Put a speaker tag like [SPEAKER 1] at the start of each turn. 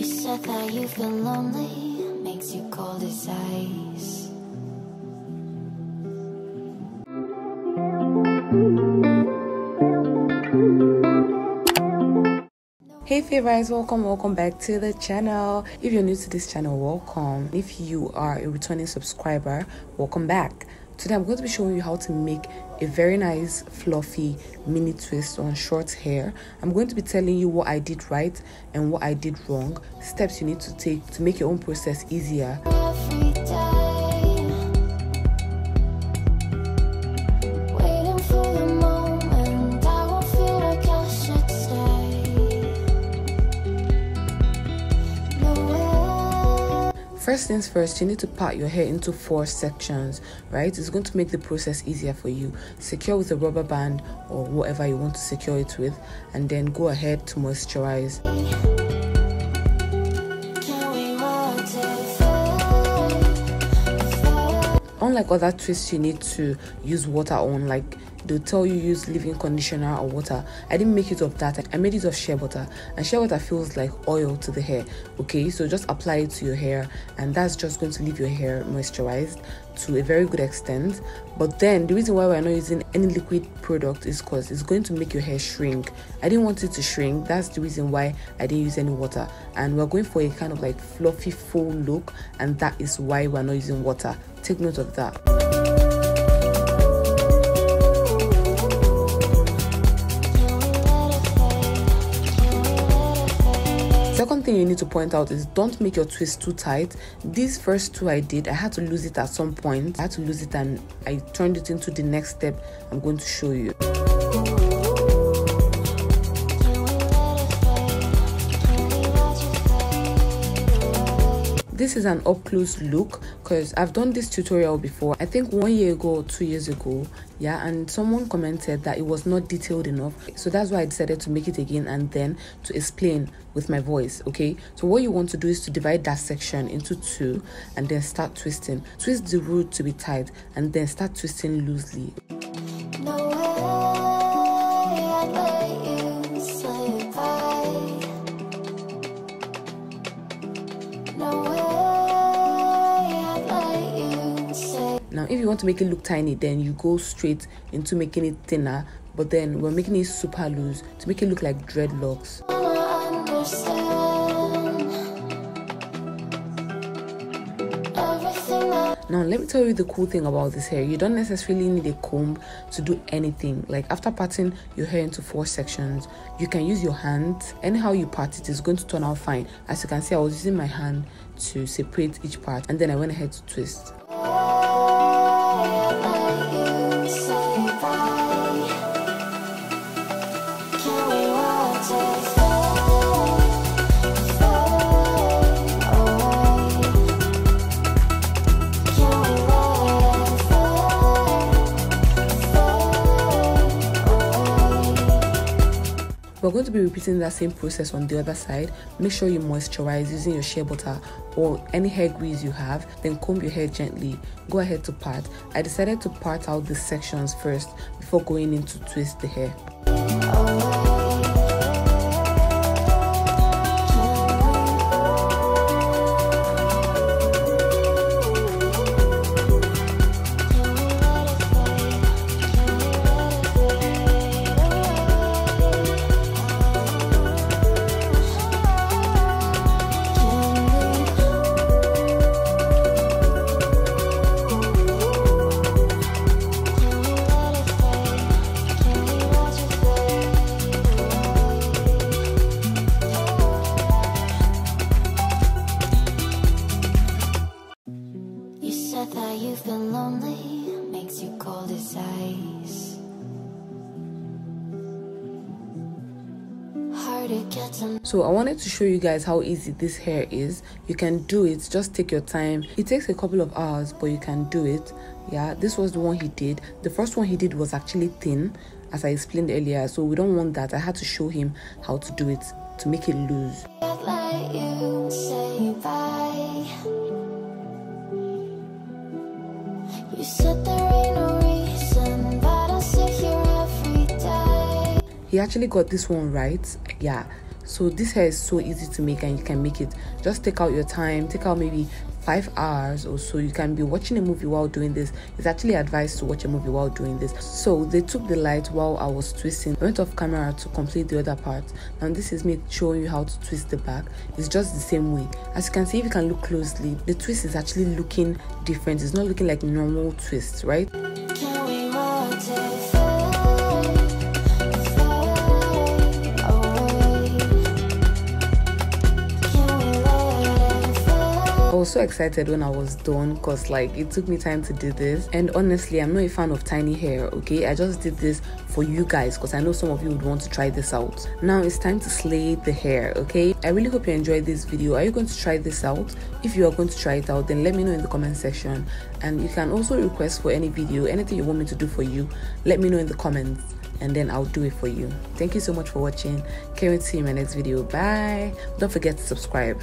[SPEAKER 1] You said that you've been lonely, makes you cold as ice.
[SPEAKER 2] Hey favorites, welcome back to the channel. If you're new to this channel, welcome. If you are a returning subscriber, welcome back. Today I'm going to be showing you how to make a very nice fluffy mini twist on short hair. I'm going to be telling you what I did right and what I did wrong, steps you need to take to make your own process easier.
[SPEAKER 1] Every day, waiting for the moment I won't feel like I should stay. No way.
[SPEAKER 2] First things first, you need to part your hair into 4 sections, right? It's going to make the process easier for you. Secure with a rubber band or whatever you want to secure it with, and then go ahead to moisturize.
[SPEAKER 1] Can we watch it?
[SPEAKER 2] Unlike other twists you need to use water on, like they'll tell you use leave-in conditioner or water, I didn't make it of that. I made it of shea butter, and shea butter feels like oil to the hair. Okay, so just apply it to your hair, and that's just going to leave your hair moisturized to a very good extent. But then the reason why we're not using any liquid product is because it's going to make your hair shrink. I didn't want it to shrink. That's the reason why I didn't use any water, and we're going for a kind of like fluffy full look, and that is why we're not using water. Take note of that. Second thing you need to point out is don't make your twist too tight. These first 2 I did, I had to lose it at some point. I had to lose it and I turned it into the next step I'm going to show you. This is an up close look because I've done this tutorial before, I think 1 year ago or 2 years ago, yeah, and someone commented that it was not detailed enough, so that's why I decided to make it again and then to explain with my voice. Okay, so what you want to do is to divide that section into 2 and then start twisting. Twist the root to be tight and then start twisting loosely.
[SPEAKER 1] No way I'd let you slip by. No way I'd let you say.
[SPEAKER 2] Now if you want to make it look tiny, then you go straight into making it thinner, but then we're making it super loose to make it look like dreadlocks. Now let me tell you the cool thing about this hair. You don't necessarily need a comb to do anything. Like after parting your hair into 4 sections, you can use your hand. Anyhow you part it is going to turn out fine. As you can see, I was using my hand to separate each part, and then I went ahead to twist. We're going to be repeating that same process on the other side. Make sure you moisturize using your shea butter or any hair grease you have, then comb your hair gently. Go ahead to part. I decided to part out the sections first before going in to twist the hair.
[SPEAKER 1] That you've been lonely makes you cold as ice. Hard to get to.
[SPEAKER 2] So I wanted to show you guys how easy this hair is. You can do it, just take your time. It takes a couple of hours, but you can do it. Yeah, this was the one he did. The first one he did was actually thin, as I explained earlier, so we don't want that. I had to show him how to do it to make it loose.
[SPEAKER 1] I'd let you say bye. You said there ain't no reason, but I'll sit here every day.
[SPEAKER 2] He actually got this one right. Yeah, So this hair is so easy to make, and you can make it. Just take out your time, take out maybe 5 hours or so. You can be watching a movie while doing this. It's actually advised to watch a movie while doing this. So they took the light while I was twisting. I went off camera to complete the other part. Now this is me showing you how to twist the back. It's just the same way. As you can see, if you can look closely, the twist is actually looking different. It's not looking like normal twist, right?
[SPEAKER 1] Can we rotate?
[SPEAKER 2] I was so excited when I was done because like it took me time to do this, and honestly I'm not a fan of tiny hair. Okay, I just did this for you guys because I know some of you would want to try this out. Now it's time to slay the hair. Okay, I really hope you enjoyed this video. Are you going to try this out? If you are going to try it out, then let me know in the comment section, and you can also request for any video, anything you want me to do for you. Let me know in the comments and then I'll do it for you. Thank you so much for watching. Can't wait to see you in my next video. Bye. Don't forget to subscribe.